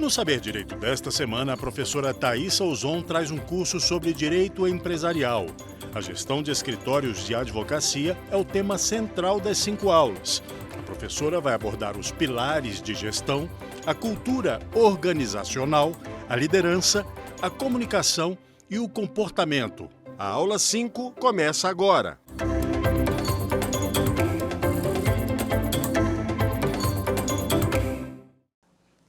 No Saber Direito desta semana, a professora Thaísa Ozon traz um curso sobre direito empresarial. A gestão de escritórios de advocacia é o tema central das 5 aulas. A professora vai abordar os pilares de gestão, a cultura organizacional, a liderança, a comunicação e o comportamento. A aula 5 começa agora.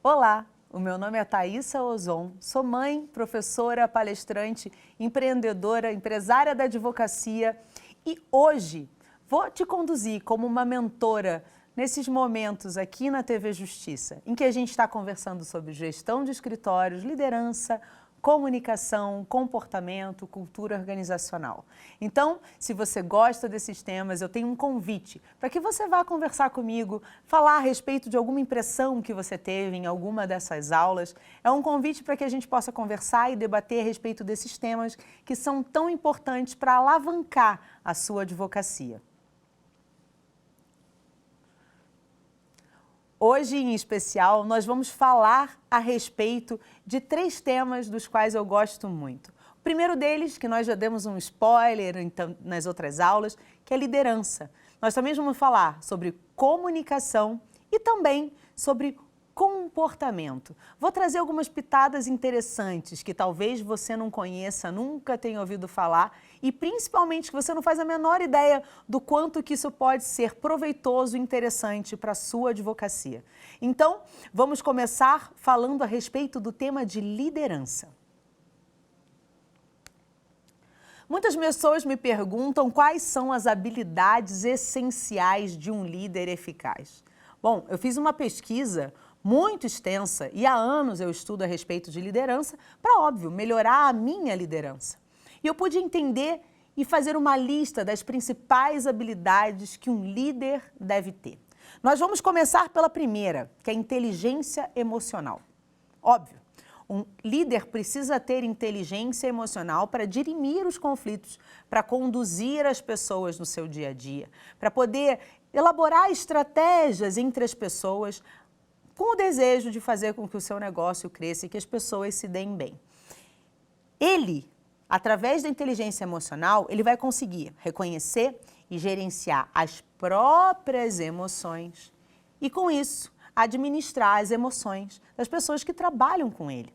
Olá, o meu nome é Thaísa Ozon, sou mãe, professora, palestrante, empreendedora, empresária da advocacia e hoje vou te conduzir como uma mentora nesses momentos aqui na TV Justiça, em que a gente está conversando sobre gestão de escritórios, liderança, comunicação, comportamento, cultura organizacional. Então, se você gosta desses temas, eu tenho um convite para que você vá conversar comigo, falar a respeito de alguma impressão que você teve em alguma dessas aulas. É um convite para que a gente possa conversar e debater a respeito desses temas que são tão importantes para alavancar a sua advocacia. Hoje, em especial, nós vamos falar a respeito de 3 temas dos quais eu gosto muito. O primeiro deles, que nós já demos um spoiler então, nas outras aulas, que é liderança. Nós também vamos falar sobre comunicação e também sobre comportamento. Vou trazer algumas pitadas interessantes que talvez você não conheça, nunca tenha ouvido falar e principalmente que você não faz a menor ideia do quanto que isso pode ser proveitoso e interessante para a sua advocacia. Então, vamos começar falando a respeito do tema de liderança. Muitas pessoas me perguntam quais são as habilidades essenciais de um líder eficaz. Bom, eu fiz uma pesquisa muito extensa e há anos eu estudo a respeito de liderança para, óbvio, melhorar a minha liderança. E eu pude entender e fazer uma lista das principais habilidades que um líder deve ter. Nós vamos começar pela primeira, que é a inteligência emocional. Óbvio, um líder precisa ter inteligência emocional para dirimir os conflitos, para conduzir as pessoas no seu dia a dia, para poder elaborar estratégias entre as pessoas, com o desejo de fazer com que o seu negócio cresça e que as pessoas se deem bem. Ele, através da inteligência emocional, ele vai conseguir reconhecer e gerenciar as próprias emoções e, com isso, administrar as emoções das pessoas que trabalham com ele.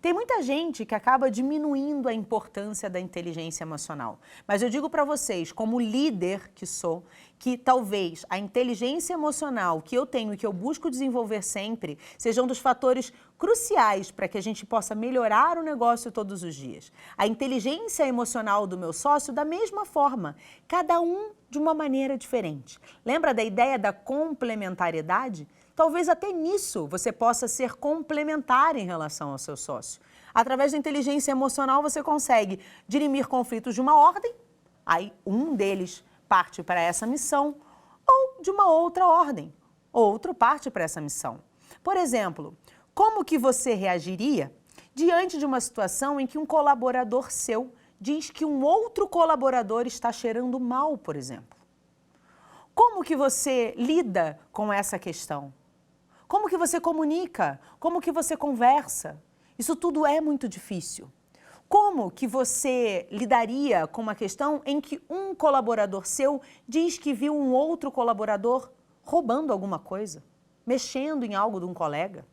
Tem muita gente que acaba diminuindo a importância da inteligência emocional. Mas eu digo para vocês, como líder que sou, que talvez a inteligência emocional que eu tenho e que eu busco desenvolver sempre seja um dos fatores cruciais para que a gente possa melhorar o negócio todos os dias. A inteligência emocional do meu sócio, da mesma forma, cada um de uma maneira diferente. Lembra da ideia da complementariedade? Talvez até nisso você possa ser complementar em relação ao seu sócio. Através da inteligência emocional você consegue dirimir conflitos de uma ordem, aí um deles parte para essa missão, ou de uma outra ordem, outro parte para essa missão. Por exemplo, como que você reagiria diante de uma situação em que um colaborador seu diz que um outro colaborador está cheirando mal, por exemplo? Como que você lida com essa questão? Como que você comunica? Como que você conversa? Isso tudo é muito difícil. Como que você lidaria com uma questão em que um colaborador seu diz que viu um outro colaborador roubando alguma coisa, mexendo em algo de um colega?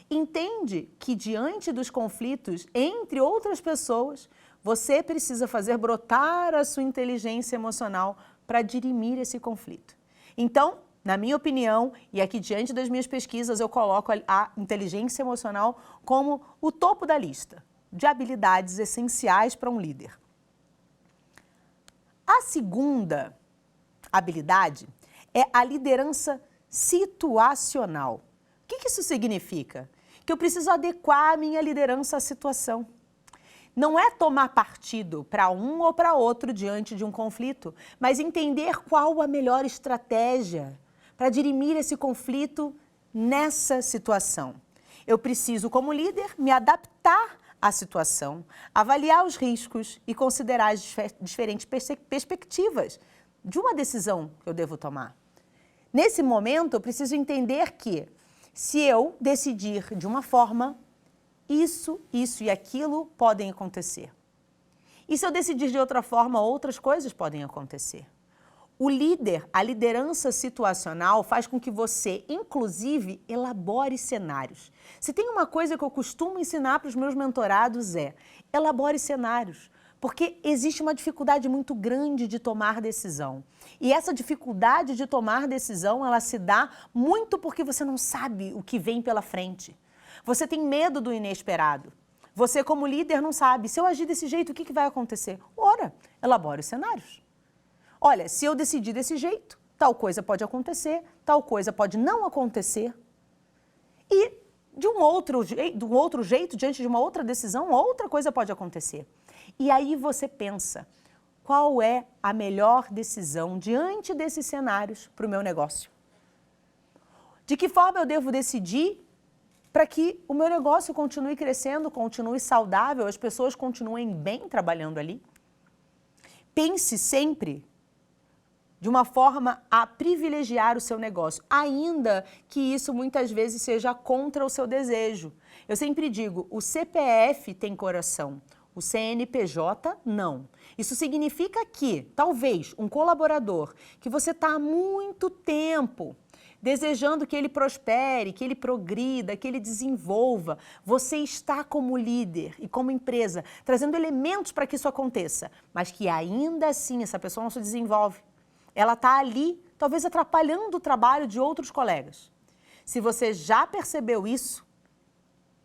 Entende que diante dos conflitos entre outras pessoas, você precisa fazer brotar a sua inteligência emocional para dirimir esse conflito. Então, na minha opinião, e aqui diante das minhas pesquisas, eu coloco a inteligência emocional como o topo da lista de habilidades essenciais para um líder. A segunda habilidade é a liderança situacional. O que isso significa? Que eu preciso adequar a minha liderança à situação. Não é tomar partido para um ou para outro diante de um conflito, mas entender qual a melhor estratégia para dirimir esse conflito nessa situação. Eu preciso, como líder, me adaptar à situação, avaliar os riscos e considerar as diferentes perspectivas de uma decisão que eu devo tomar. Nesse momento, eu preciso entender que Se eu decidir de uma forma, isso e aquilo podem acontecer. E se eu decidir de outra forma, outras coisas podem acontecer. O líder, a liderança situacional faz com que você, inclusive, elabore cenários. Se tem uma coisa que eu costumo ensinar para os meus mentorados é elabore cenários, porque existe uma dificuldade muito grande de tomar decisão. E essa dificuldade de tomar decisão, ela se dá muito porque você não sabe o que vem pela frente. Você tem medo do inesperado. Você, como líder, não sabe. Se eu agir desse jeito, o que vai acontecer? Ora, elabore os cenários. Olha, se eu decidir desse jeito, tal coisa pode acontecer, tal coisa pode não acontecer. E de um outro jeito, diante de uma outra decisão, outra coisa pode acontecer. E aí você pensa, qual é a melhor decisão diante desses cenários para o meu negócio? De que forma eu devo decidir para que o meu negócio continue crescendo, continue saudável, as pessoas continuem bem trabalhando ali? Pense sempre de uma forma a privilegiar o seu negócio, ainda que isso muitas vezes seja contra o seu desejo. Eu sempre digo, o CPF tem coração, o CNPJ não. Isso significa que, talvez, um colaborador que você está há muito tempo desejando que ele prospere, que ele progrida, que ele desenvolva, você está como líder e como empresa trazendo elementos para que isso aconteça, mas que ainda assim essa pessoa não se desenvolve. Ela está ali, talvez atrapalhando o trabalho de outros colegas. Se você já percebeu isso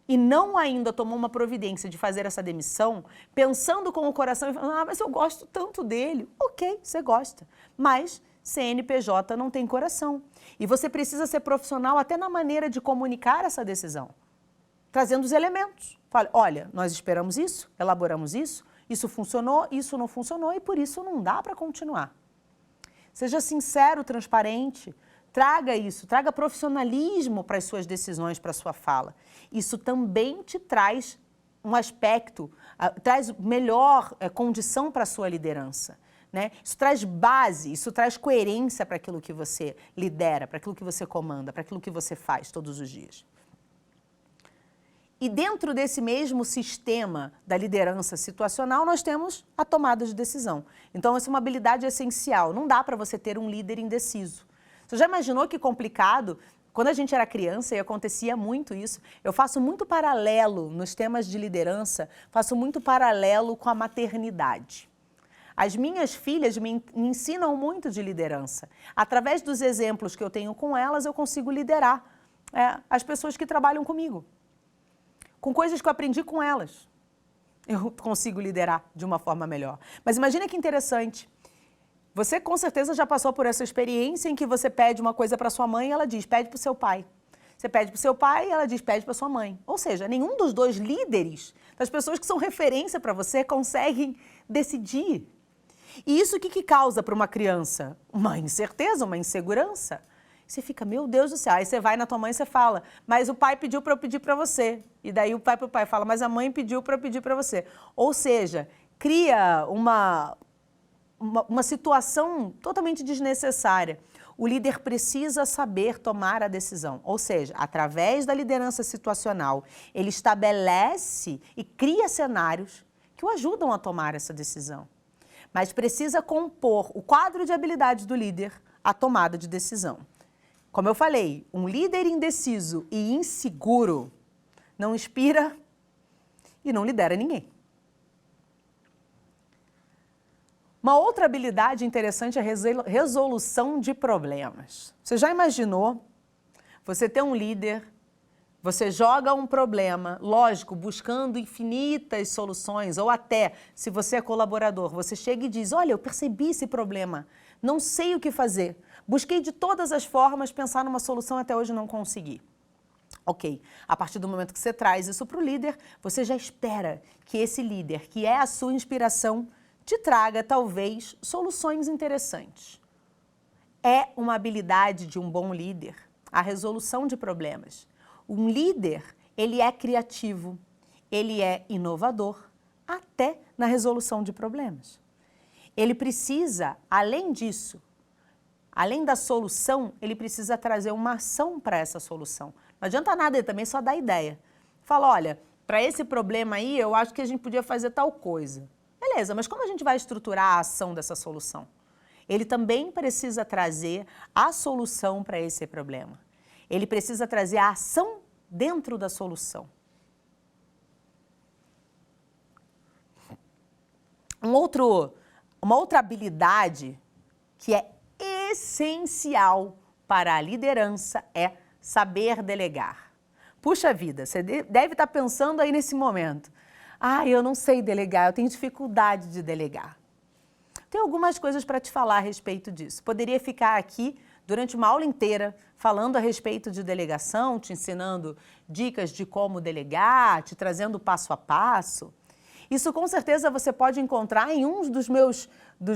e não ainda tomou uma providência de fazer essa demissão, pensando com o coração e falando, mas eu gosto tanto dele. Ok, você gosta, mas CNPJ não tem coração. E você precisa ser profissional até na maneira de comunicar essa decisão, trazendo os elementos. Fala, olha, nós esperamos isso, elaboramos isso funcionou, isso não funcionou e por isso não dá para continuar. Seja sincero, transparente, traga isso, traga profissionalismo para as suas decisões, para a sua fala. Isso também te traz um aspecto, traz melhor condição para a sua liderança, né? Isso traz base, isso traz coerência para aquilo que você lidera, para aquilo que você comanda, para aquilo que você faz todos os dias. E dentro desse mesmo sistema da liderança situacional, nós temos a tomada de decisão. Então, essa é uma habilidade essencial. Não dá para você ter um líder indeciso. Você já imaginou que complicado? Quando a gente era criança e acontecia muito isso, eu faço muito paralelo nos temas de liderança, faço muito paralelo com a maternidade. As minhas filhas me ensinam muito de liderança. Através dos exemplos que eu tenho com elas, eu consigo liderar as pessoas que trabalham comigo. Com coisas que eu aprendi com elas, eu consigo liderar de uma forma melhor. Mas imagina que interessante. Você com certeza já passou por essa experiência em que você pede uma coisa para sua mãe e ela diz, pede para o seu pai. Você pede para o seu pai e ela diz, pede para sua mãe. Ou seja, nenhum dos dois líderes, das pessoas que são referência para você, conseguem decidir. E isso o que causa para uma criança? Uma incerteza, uma insegurança. Você fica, meu Deus do céu, aí você vai na tua mãe e você fala, mas o pai pediu para eu pedir para você. E daí o pai para o pai fala, mas a mãe pediu para eu pedir para você. Ou seja, cria uma situação totalmente desnecessária. O líder precisa saber tomar a decisão. Ou seja, através da liderança situacional, ele estabelece e cria cenários que o ajudam a tomar essa decisão. Mas precisa compor o quadro de habilidades do líder à tomada de decisão. Como eu falei, um líder indeciso e inseguro não inspira e não lidera ninguém. Uma outra habilidade interessante é a resolução de problemas. Você já imaginou você ter um líder, você joga um problema, lógico, buscando infinitas soluções, ou até, se você é colaborador, você chega e diz, olha, eu percebi esse problema, não sei o que fazer. Busquei de todas as formas pensar numa solução, até hoje não consegui. Ok, a partir do momento que você traz isso para o líder, você já espera que esse líder, que é a sua inspiração, te traga, talvez, soluções interessantes. É uma habilidade de um bom líder, a resolução de problemas. Um líder, ele é criativo, ele é inovador, até na resolução de problemas. Ele precisa, além disso, além da solução, ele precisa trazer uma ação para essa solução. Não adianta nada, ele também só dá ideia. Fala, olha, para esse problema aí, eu acho que a gente podia fazer tal coisa. Beleza, mas como a gente vai estruturar a ação dessa solução? Ele também precisa trazer a solução para esse problema. Ele precisa trazer a ação dentro da solução. Uma outra habilidade que é essencial para a liderança é saber delegar. Puxa vida, você deve estar pensando aí nesse momento. Eu não sei delegar, eu tenho dificuldade de delegar. Tem algumas coisas para te falar a respeito disso. Poderia ficar aqui durante uma aula inteira falando a respeito de delegação, te ensinando dicas de como delegar, te trazendo passo a passo. Isso com certeza você pode encontrar em um dos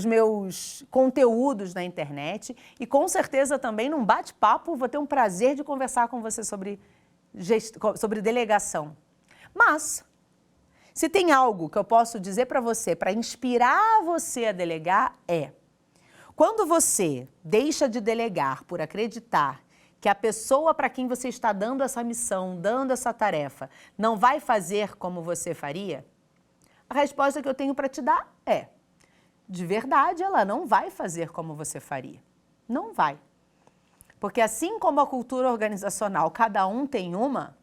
meus conteúdos na internet e com certeza também num bate-papo vou ter um prazer de conversar com você sobre delegação. Mas, se tem algo que eu posso dizer para você, para inspirar você a delegar, quando você deixa de delegar por acreditar que a pessoa para quem você está dando essa missão, dando essa tarefa, não vai fazer como você faria, a resposta que eu tenho para te dar é, de verdade, ela não vai fazer como você faria. Não vai. Porque assim como a cultura organizacional, cada um tem uma,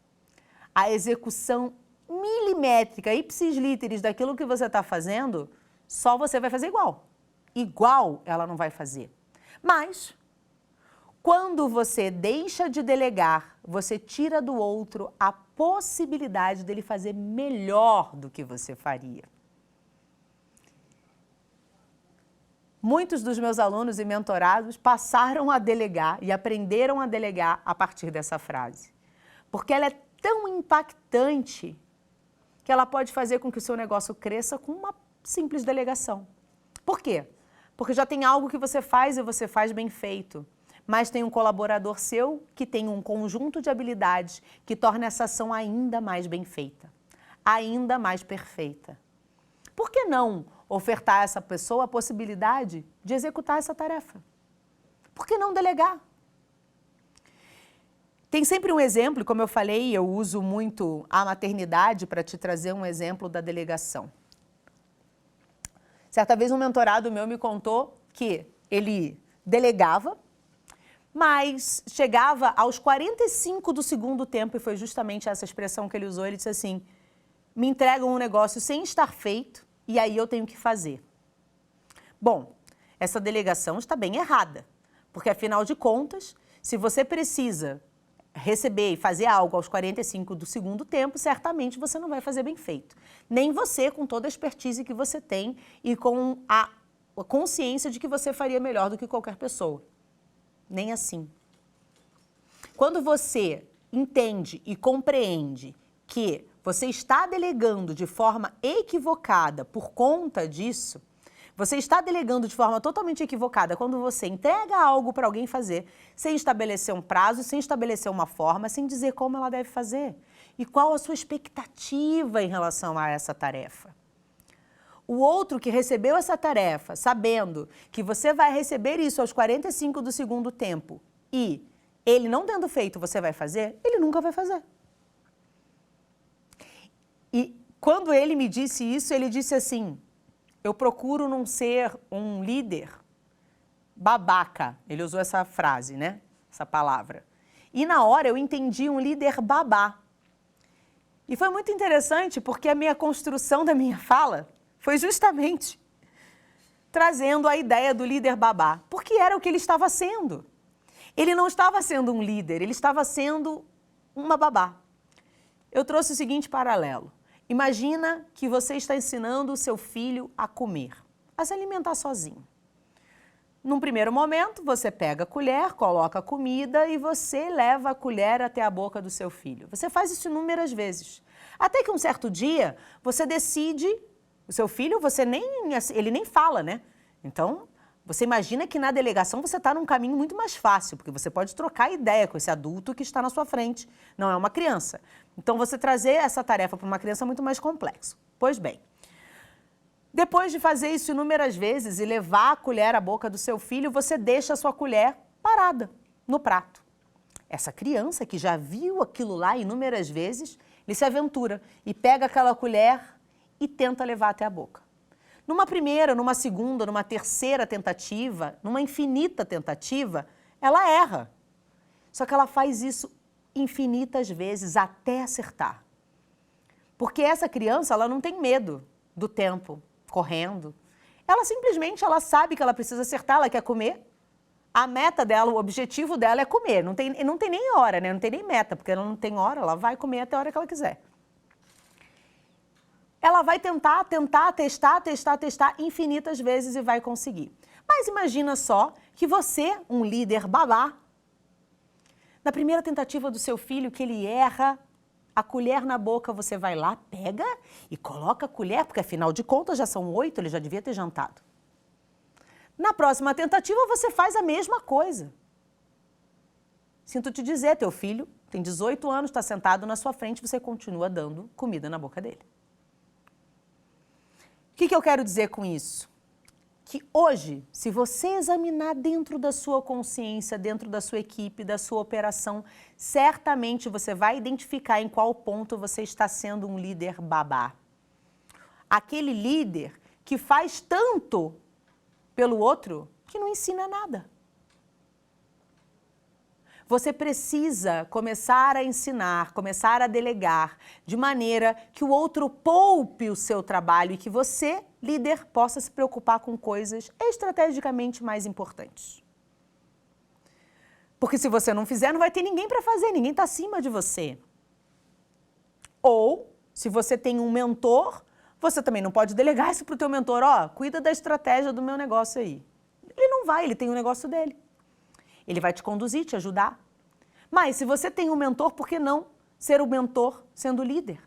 a execução milimétrica, ipsis literis daquilo que você está fazendo, só você vai fazer igual. Igual ela não vai fazer. Mas, quando você deixa de delegar, você tira do outro a possibilidade dele fazer melhor do que você faria. Muitos dos meus alunos e mentorados passaram a delegar e aprenderam a delegar a partir dessa frase. Porque ela é tão impactante que ela pode fazer com que o seu negócio cresça com uma simples delegação. Por quê? Porque já tem algo que você faz e você faz bem feito. Mas tem um colaborador seu que tem um conjunto de habilidades que torna essa ação ainda mais bem feita, ainda mais perfeita. Por que não ofertar a essa pessoa a possibilidade de executar essa tarefa? Por que não delegar? Tem sempre um exemplo, como eu falei, eu uso muito a maternidade para te trazer um exemplo da delegação. Certa vez um mentorado meu me contou que ele delegava, mas chegava aos 45 do segundo tempo, e foi justamente essa expressão que ele usou, ele disse assim, me entregam um negócio sem estar feito e aí eu tenho que fazer. Bom, essa delegação está bem errada, porque afinal de contas, se você precisa receber e fazer algo aos 45 do segundo tempo, certamente você não vai fazer bem feito. Nem você, com toda a expertise que você tem e com a consciência de que você faria melhor do que qualquer pessoa. Nem assim. Quando você entende e compreende que você está delegando de forma equivocada por conta disso, você está delegando de forma totalmente equivocada quando você entrega algo para alguém fazer, sem estabelecer um prazo, sem estabelecer uma forma, sem dizer como ela deve fazer e qual a sua expectativa em relação a essa tarefa. O outro que recebeu essa tarefa, sabendo que você vai receber isso aos 45 do segundo tempo e ele não tendo feito, você vai fazer, ele nunca vai fazer. E quando ele me disse isso, ele disse assim, eu procuro não ser um líder babaca. Ele usou essa frase, né? Essa palavra. E na hora eu entendi um líder babá. E foi muito interessante porque a minha construção da minha fala foi justamente trazendo a ideia do líder babá, porque era o que ele estava sendo. Ele não estava sendo um líder, ele estava sendo uma babá. Eu trouxe o seguinte paralelo. Imagina que você está ensinando o seu filho a comer, a se alimentar sozinho. Num primeiro momento, você pega a colher, coloca a comida e você leva a colher até a boca do seu filho. Você faz isso inúmeras vezes. Até que um certo dia, você decide... O seu filho, ele nem fala, né? Então, você imagina que na delegação você está num caminho muito mais fácil, porque você pode trocar ideia com esse adulto que está na sua frente, não é uma criança. Então, você trazer essa tarefa para uma criança é muito mais complexo. Pois bem, Depois de fazer isso inúmeras vezes e levar a colher à boca do seu filho, você deixa a sua colher parada no prato. Essa criança que já viu aquilo lá inúmeras vezes, ele se aventura e pega aquela colher e tenta levar até a boca. Numa primeira, numa segunda, numa terceira tentativa, numa infinita tentativa, ela erra. Só que ela faz isso infinitas vezes até acertar. Porque essa criança, ela não tem medo do tempo correndo. Ela simplesmente, ela sabe que ela precisa acertar, ela quer comer. A meta dela, o objetivo dela é comer. Não tem nem hora, né? Não tem nem meta, porque ela não tem hora, ela vai comer até a hora que ela quiser. Ela vai tentar, testar infinitas vezes e vai conseguir. Mas imagina só que você, um líder babá, na primeira tentativa do seu filho, que ele erra, a colher na boca, você vai lá, pega e coloca a colher, porque afinal de contas já são 8, ele já devia ter jantado. Na próxima tentativa, você faz a mesma coisa. Sinto te dizer, teu filho tem 18 anos, está sentado na sua frente, você continua dando comida na boca dele. O que eu quero dizer com isso? Que hoje, se você examinar dentro da sua consciência, dentro da sua equipe, da sua operação, certamente você vai identificar em qual ponto você está sendo um líder babá. Aquele líder que faz tanto pelo outro que não ensina nada. Você precisa começar a ensinar, começar a delegar, de maneira que o outro poupe o seu trabalho e que você, líder, possa se preocupar com coisas estrategicamente mais importantes. Porque se você não fizer, não vai ter ninguém para fazer, ninguém está acima de você. Ou, se você tem um mentor, você também não pode delegar isso para o teu mentor, cuida da estratégia do meu negócio aí. Ele não vai, ele tem o negócio dele. Ele vai te conduzir, te ajudar. Mas se você tem um mentor, por que não ser o mentor sendo líder?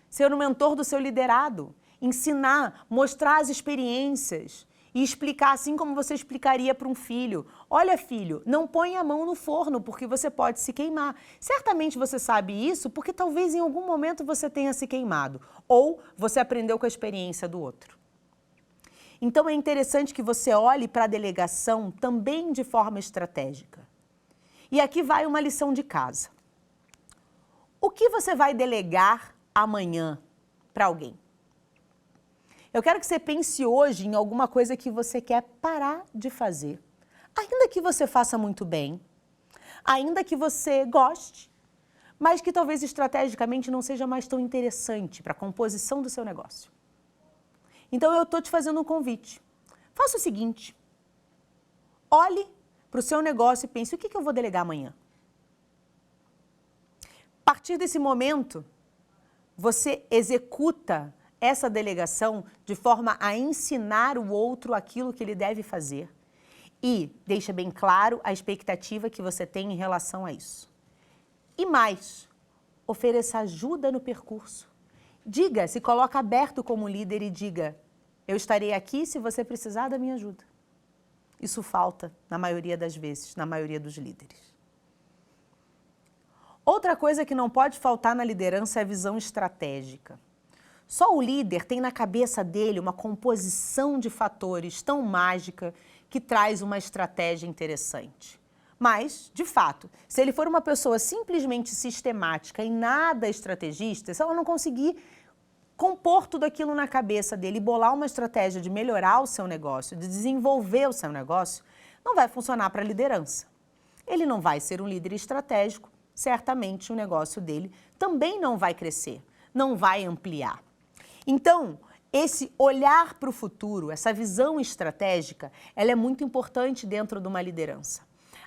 Ser o mentor do seu liderado, ensinar, mostrar as experiências e explicar assim como você explicaria para um filho. Olha, filho, não põe a mão no forno porque você pode se queimar. Certamente você sabe isso porque talvez em algum momento você tenha se queimado ou você aprendeu com a experiência do outro. Então é interessante que você olhe para a delegação também de forma estratégica. E aqui vai uma lição de casa. O que você vai delegar amanhã para alguém? Eu quero que você pense hoje em alguma coisa que você quer parar de fazer. Ainda que você faça muito bem, ainda que você goste, mas que talvez estrategicamente não seja mais tão interessante para a composição do seu negócio. Então eu estou te fazendo um convite. Faça o seguinte, olhe para o seu negócio e pense, o que eu vou delegar amanhã? A partir desse momento, você executa essa delegação de forma a ensinar o outro aquilo que ele deve fazer e deixa bem claro a expectativa que você tem em relação a isso. E mais, ofereça ajuda no percurso. Diga, se coloca aberto como líder e diga, eu estarei aqui se você precisar da minha ajuda. Isso falta na maioria das vezes, na maioria dos líderes. Outra coisa que não pode faltar na liderança é a visão estratégica. Só o líder tem na cabeça dele uma composição de fatores tão mágica que traz uma estratégia interessante. Mas, de fato, se ele for uma pessoa simplesmente sistemática e nada estrategista, se ela não conseguir compor tudo aquilo na cabeça dele e bolar uma estratégia de melhorar o seu negócio, de desenvolver o seu negócio, não vai funcionar para a liderança. Ele não vai ser um líder estratégico, certamente o negócio dele também não vai crescer, não vai ampliar. Então, esse olhar para o futuro, essa visão estratégica, ela é muito importante dentro de uma liderança.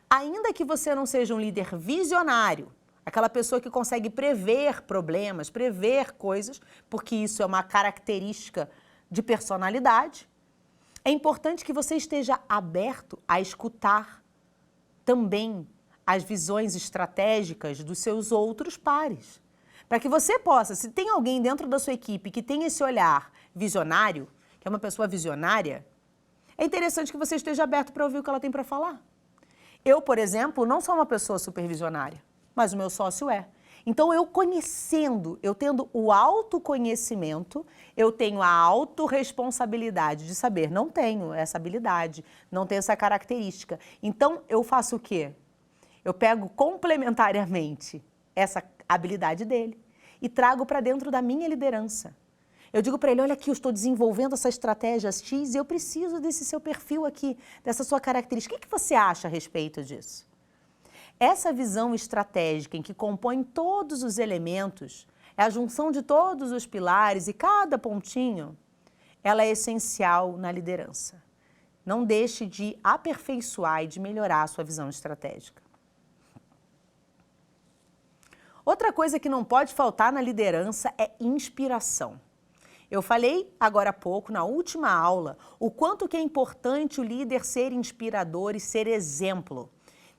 Ainda que você não seja um líder visionário, aquela pessoa que consegue prever problemas, prever coisas, porque isso é uma característica de personalidade, é importante que você esteja aberto a escutar também as visões estratégicas dos seus outros pares. Para que você possa, se tem alguém dentro da sua equipe que tem esse olhar visionário, que é uma pessoa visionária, é interessante que você esteja aberto para ouvir o que ela tem para falar. Eu, por exemplo, não sou uma pessoa supervisionária, mas o meu sócio é. Então, eu conhecendo, eu tendo o autoconhecimento, eu tenho a autorresponsabilidade de saber, não tenho essa habilidade, não tenho essa característica. Então, eu faço o quê? Eu pego complementariamente essa habilidade dele e trago para dentro da minha liderança. Eu digo para ele, olha aqui, eu estou desenvolvendo essa estratégia X e eu preciso desse seu perfil aqui, dessa sua característica. O que você acha a respeito disso? Essa visão estratégica em que compõe todos os elementos, é a junção de todos os pilares e cada pontinho, ela é essencial na liderança. Não deixe de aperfeiçoar e de melhorar a sua visão estratégica. Outra coisa que não pode faltar na liderança é inspiração. Eu falei agora há pouco, na última aula, o quanto que é importante o líder ser inspirador e ser exemplo.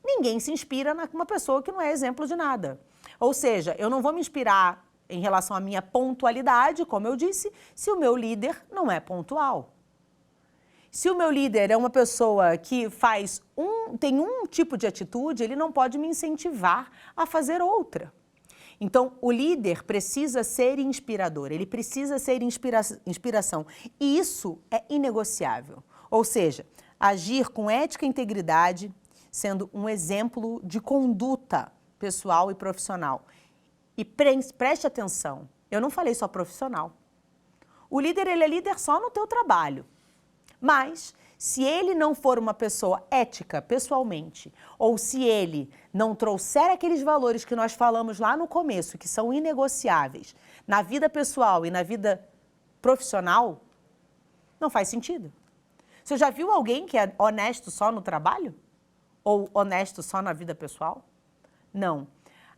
Ninguém se inspira numa pessoa que não é exemplo de nada. Ou seja, eu não vou me inspirar em relação à minha pontualidade, como eu disse, se o meu líder não é pontual. Se o meu líder é uma pessoa que tem um tipo de atitude, ele não pode me incentivar a fazer outra. Então, o líder precisa ser inspirador, ele precisa ser inspiração. E isso é inegociável. Ou seja, agir com ética e integridade, sendo um exemplo de conduta pessoal e profissional. E preste atenção, eu não falei só profissional. O líder, ele é líder só no teu trabalho. Mas, se ele não for uma pessoa ética pessoalmente, ou se ele não trouxer aqueles valores que nós falamos lá no começo, que são inegociáveis, na vida pessoal e na vida profissional, não faz sentido. Você já viu alguém que é honesto só no trabalho? Ou honesto só na vida pessoal? Não.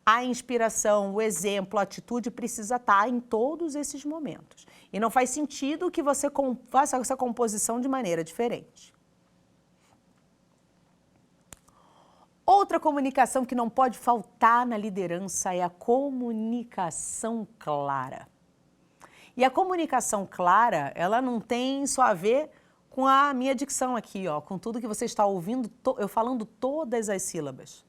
A inspiração, o exemplo, a atitude precisa estar em todos esses momentos. E não faz sentido que você faça essa composição de maneira diferente. Outra comunicação que não pode faltar na liderança é a comunicação clara. E a comunicação clara, ela não tem só a ver com a minha dicção aqui, ó, com tudo que você está ouvindo, eu falando todas as sílabas.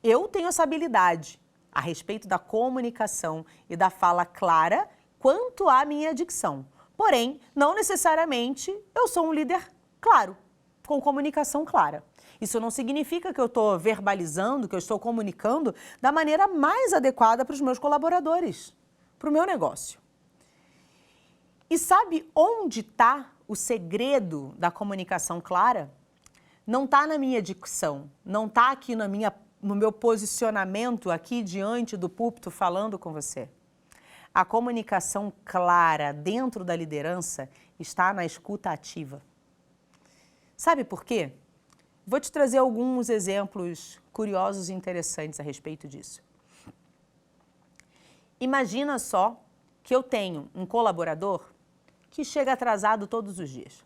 Eu tenho essa habilidade a respeito da comunicação e da fala clara quanto à minha dicção. Porém, não necessariamente eu sou um líder claro, com comunicação clara. Isso não significa que eu estou verbalizando, que eu estou comunicando da maneira mais adequada para os meus colaboradores, para o meu negócio. E sabe onde está o segredo da comunicação clara? Não está na minha dicção, não está aqui no meu posicionamento aqui diante do púlpito falando com você. A comunicação clara dentro da liderança está na escuta ativa. Sabe por quê? Vou te trazer alguns exemplos curiosos e interessantes a respeito disso. Imagina só que eu tenho um colaborador que chega atrasado todos os dias.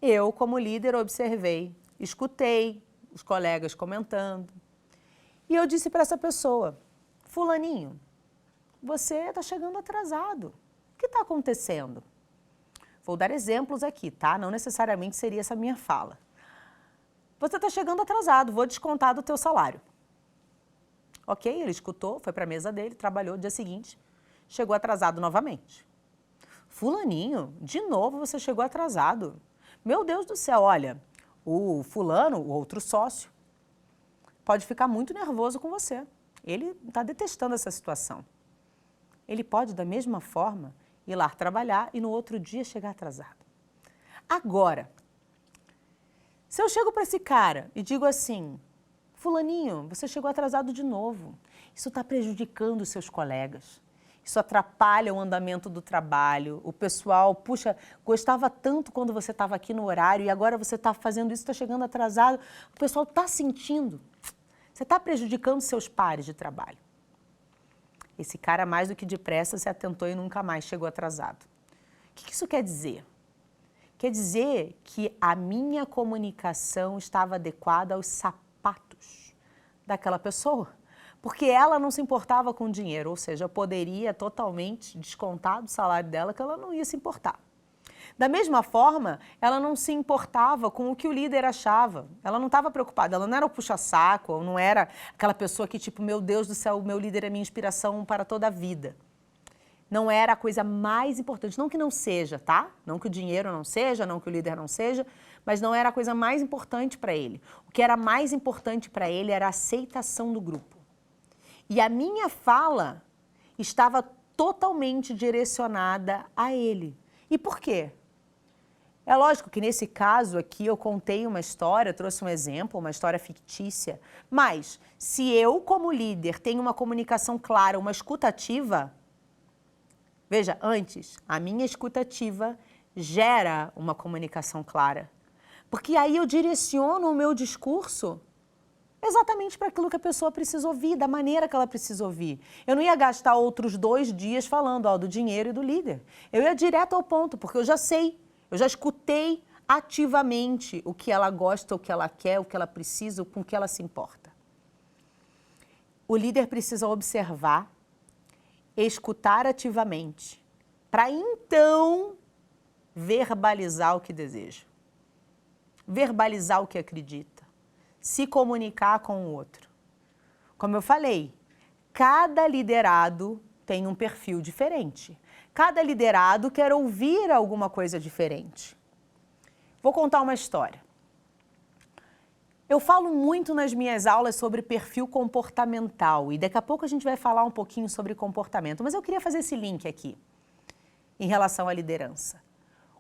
Eu, como líder, observei, escutei os colegas comentando e eu disse para essa pessoa, fulaninho, você está chegando atrasado. O que está acontecendo? Vou dar exemplos aqui, tá? Não necessariamente seria essa minha fala. Você está chegando atrasado, vou descontar do teu salário. Ok, ele escutou, foi para a mesa dele, trabalhou, dia seguinte, chegou atrasado novamente. Fulaninho, de novo você chegou atrasado. Meu Deus do céu, olha, o fulano, o outro sócio, pode ficar muito nervoso com você. Ele está detestando essa situação. Ele pode, da mesma forma, ir lá trabalhar e no outro dia chegar atrasado. Agora, se eu chego para esse cara e digo assim, fulaninho, você chegou atrasado de novo, isso está prejudicando os seus colegas. Isso atrapalha o andamento do trabalho, o pessoal, puxa, gostava tanto quando você estava aqui no horário e agora você está fazendo isso, está chegando atrasado. O pessoal está sentindo, você está prejudicando seus pares de trabalho. Esse cara, mais do que depressa, se atentou e nunca mais chegou atrasado. O que isso quer dizer? Quer dizer que a minha comunicação estava adequada aos sapatos daquela pessoa. Porque ela não se importava com o dinheiro, ou seja, eu poderia totalmente descontar do salário dela que ela não ia se importar. Da mesma forma, ela não se importava com o que o líder achava. Ela não estava preocupada, ela não era o puxa-saco, não era aquela pessoa que tipo, meu Deus do céu, o meu líder é minha inspiração para toda a vida. Não era a coisa mais importante, não que não seja, tá? Não que o dinheiro não seja, não que o líder não seja, mas não era a coisa mais importante para ele. O que era mais importante para ele era a aceitação do grupo. E a minha fala estava totalmente direcionada a ele. E por quê? É lógico que nesse caso aqui eu contei uma história, trouxe um exemplo, uma história fictícia, mas se eu, como líder, tenho uma comunicação clara, uma escuta ativa, veja, antes, a minha escuta ativa gera uma comunicação clara. Porque aí eu direciono o meu discurso exatamente para aquilo que a pessoa precisa ouvir, da maneira que ela precisa ouvir. Eu não ia gastar outros 2 dias falando do dinheiro e do líder. Eu ia direto ao ponto, porque eu já sei, eu já escutei ativamente o que ela gosta, o que ela quer, o que ela precisa, com o que ela se importa. O líder precisa observar, escutar ativamente, para então verbalizar o que deseja, verbalizar o que acredita, se comunicar com o outro. Como eu falei, cada liderado tem um perfil diferente. Cada liderado quer ouvir alguma coisa diferente. Vou contar uma história. Eu falo muito nas minhas aulas sobre perfil comportamental e daqui a pouco a gente vai falar um pouquinho sobre comportamento, mas eu queria fazer esse link aqui em relação à liderança.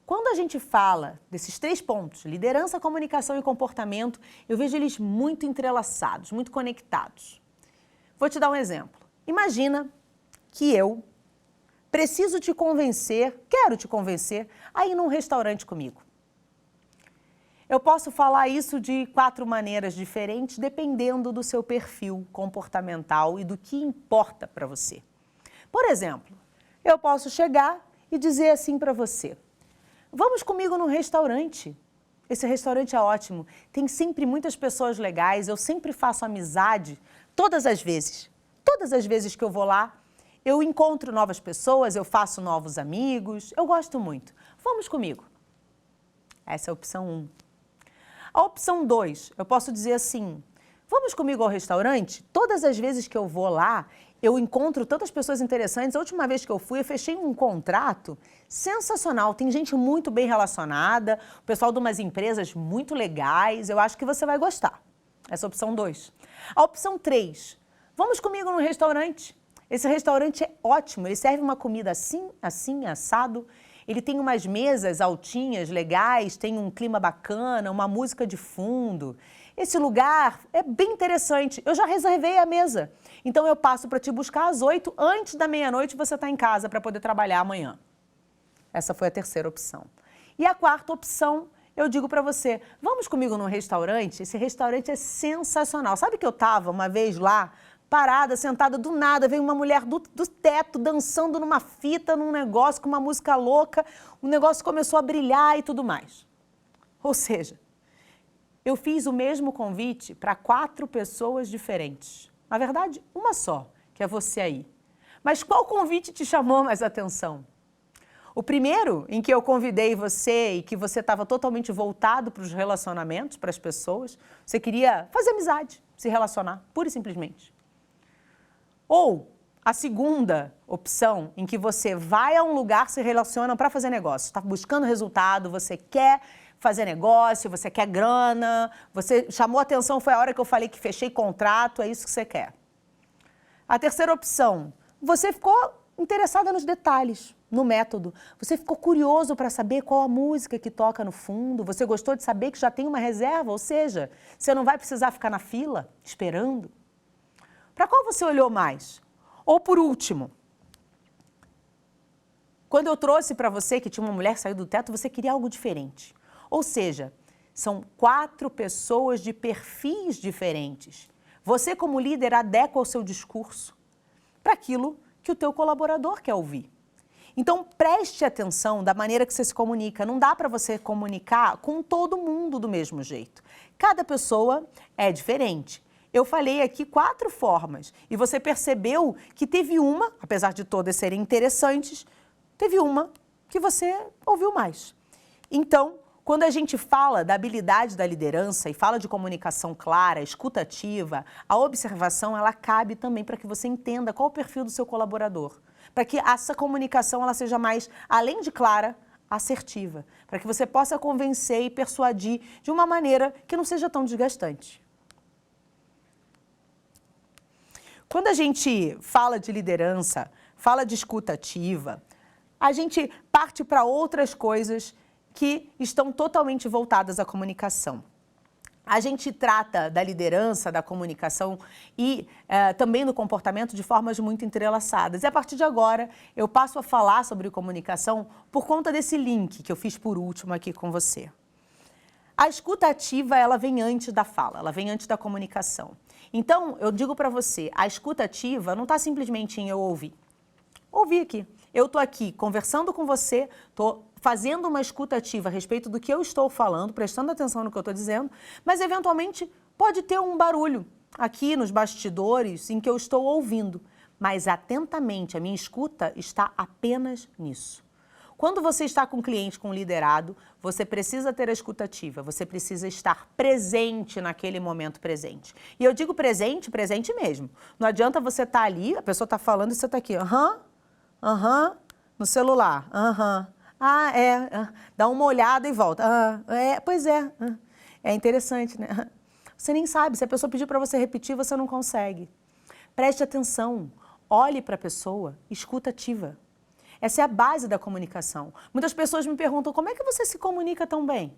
Quando a gente fala desses 3 pontos, liderança, comunicação e comportamento, eu vejo eles muito entrelaçados, muito conectados. Vou te dar um exemplo. Imagina que eu preciso te convencer, quero te convencer, a ir num restaurante comigo. Eu posso falar isso de 4 maneiras diferentes, dependendo do seu perfil comportamental e do que importa para você. Por exemplo, eu posso chegar e dizer assim para você: vamos comigo num restaurante. Esse restaurante é ótimo, tem sempre muitas pessoas legais, eu sempre faço amizade, todas as vezes. Todas as vezes que eu vou lá, eu encontro novas pessoas, eu faço novos amigos, eu gosto muito. Vamos comigo. Essa é a opção 1. A opção 2, eu posso dizer assim: vamos comigo ao restaurante? Todas as vezes que eu vou lá, eu encontro tantas pessoas interessantes. A última vez que eu fui, eu fechei um contrato sensacional. Tem gente muito bem relacionada, o pessoal de umas empresas muito legais. Eu acho que você vai gostar. Essa é a opção 2. A opção 3, vamos comigo no restaurante. Esse restaurante é ótimo, ele serve uma comida assim, assim, assado. Ele tem umas mesas altinhas, legais, tem um clima bacana, uma música de fundo. Esse lugar é bem interessante. Eu já reservei a mesa. Então eu passo para te buscar às 8, antes da meia-noite você está em casa para poder trabalhar amanhã. Essa foi a 3ª opção. E a 4ª opção, eu digo para você: vamos comigo num restaurante? Esse restaurante é sensacional. Sabe que eu estava uma vez lá, parada, sentada, do nada, veio uma mulher do teto dançando numa fita, num negócio com uma música louca, o negócio começou a brilhar e tudo mais. Ou seja, eu fiz o mesmo convite para 4 pessoas diferentes. Na verdade, uma só, que é você aí. Mas qual convite te chamou mais atenção? O primeiro, em que eu convidei você e que você estava totalmente voltado para os relacionamentos, para as pessoas, você queria fazer amizade, se relacionar, pura e simplesmente. Ou a segunda opção, em que você vai a um lugar, se relaciona para fazer negócio, está buscando resultado, você quer fazer negócio, você quer grana, você chamou atenção, foi a hora que eu falei que fechei contrato, é isso que você quer. A terceira opção, você ficou interessada nos detalhes, no método. Você ficou curioso para saber qual a música que toca no fundo, você gostou de saber que já tem uma reserva, ou seja, você não vai precisar ficar na fila esperando. Para qual você olhou mais? Ou por último, quando eu trouxe para você que tinha uma mulher que saiu do teto, você queria algo diferente. Ou seja, são 4 pessoas de perfis diferentes. Você, como líder, adequa o seu discurso para aquilo que o teu colaborador quer ouvir. Então, preste atenção da maneira que você se comunica. Não dá para você comunicar com todo mundo do mesmo jeito. Cada pessoa é diferente. Eu falei aqui 4 formas e você percebeu que teve uma, apesar de todas serem interessantes, teve uma que você ouviu mais. Então, quando a gente fala da habilidade da liderança e fala de comunicação clara, escutativa, a observação ela cabe também para que você entenda qual o perfil do seu colaborador, para que essa comunicação ela seja mais, além de clara, assertiva, para que você possa convencer e persuadir de uma maneira que não seja tão desgastante. Quando a gente fala de liderança, fala de escuta ativa, a gente parte para outras coisas que estão totalmente voltadas à comunicação. A gente trata da liderança, da comunicação e também do comportamento de formas muito entrelaçadas. E a partir de agora, eu passo a falar sobre comunicação por conta desse link que eu fiz por último aqui com você. A escuta ativa, ela vem antes da fala, ela vem antes da comunicação. Então, eu digo para você, a escuta ativa não está simplesmente em eu ouvir. Ouvir aqui. Eu estou aqui conversando com você, estou fazendo uma escuta ativa a respeito do que eu estou falando, prestando atenção no que eu estou dizendo, mas eventualmente pode ter um barulho aqui nos bastidores em que eu estou ouvindo, mas atentamente a minha escuta está apenas nisso. Quando você está com um cliente, com um liderado, você precisa ter a escuta ativa, você precisa estar presente naquele momento presente. E eu digo presente, presente mesmo. Não adianta você estar ali, a pessoa está falando e você está aqui, no celular, dá uma olhada e volta, pois é, é interessante, né? Você nem sabe, se a pessoa pedir para você repetir, você não consegue. Preste atenção, olhe para a pessoa, escuta ativa. Essa é a base da comunicação. Muitas pessoas me perguntam, como é que você se comunica tão bem?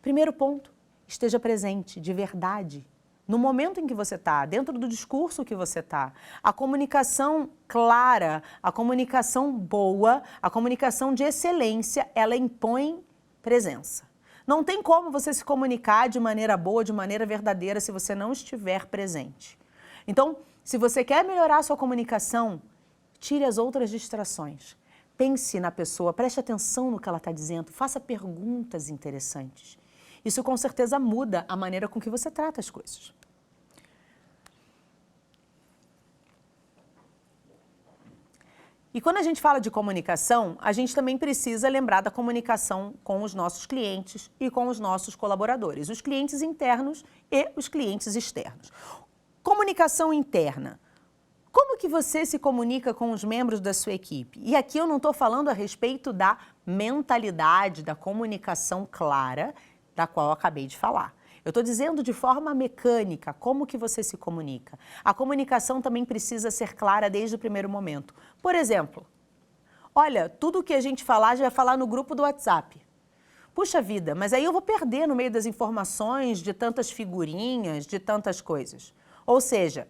Primeiro ponto, esteja presente, de verdade. No momento em que você está, dentro do discurso que você está, a comunicação clara, a comunicação boa, a comunicação de excelência, ela impõe presença. Não tem como você se comunicar de maneira boa, de maneira verdadeira, se você não estiver presente. Então, se você quer melhorar a sua comunicação, tire as outras distrações. Pense na pessoa, preste atenção no que ela está dizendo, faça perguntas interessantes. Isso com certeza muda a maneira com que você trata as coisas. E quando a gente fala de comunicação, a gente também precisa lembrar da comunicação com os nossos clientes e com os nossos colaboradores, os clientes internos e os clientes externos. Comunicação interna. Como que você se comunica com os membros da sua equipe? E aqui eu não estou falando a respeito da mentalidade, da comunicação clara, da qual eu acabei de falar. Eu estou dizendo de forma mecânica como que você se comunica. A comunicação também precisa ser clara desde o primeiro momento. Por exemplo, olha, tudo que a gente falar, já vai falar no grupo do WhatsApp. Puxa vida, mas aí eu vou perder no meio das informações, de tantas figurinhas, de tantas coisas. Ou seja,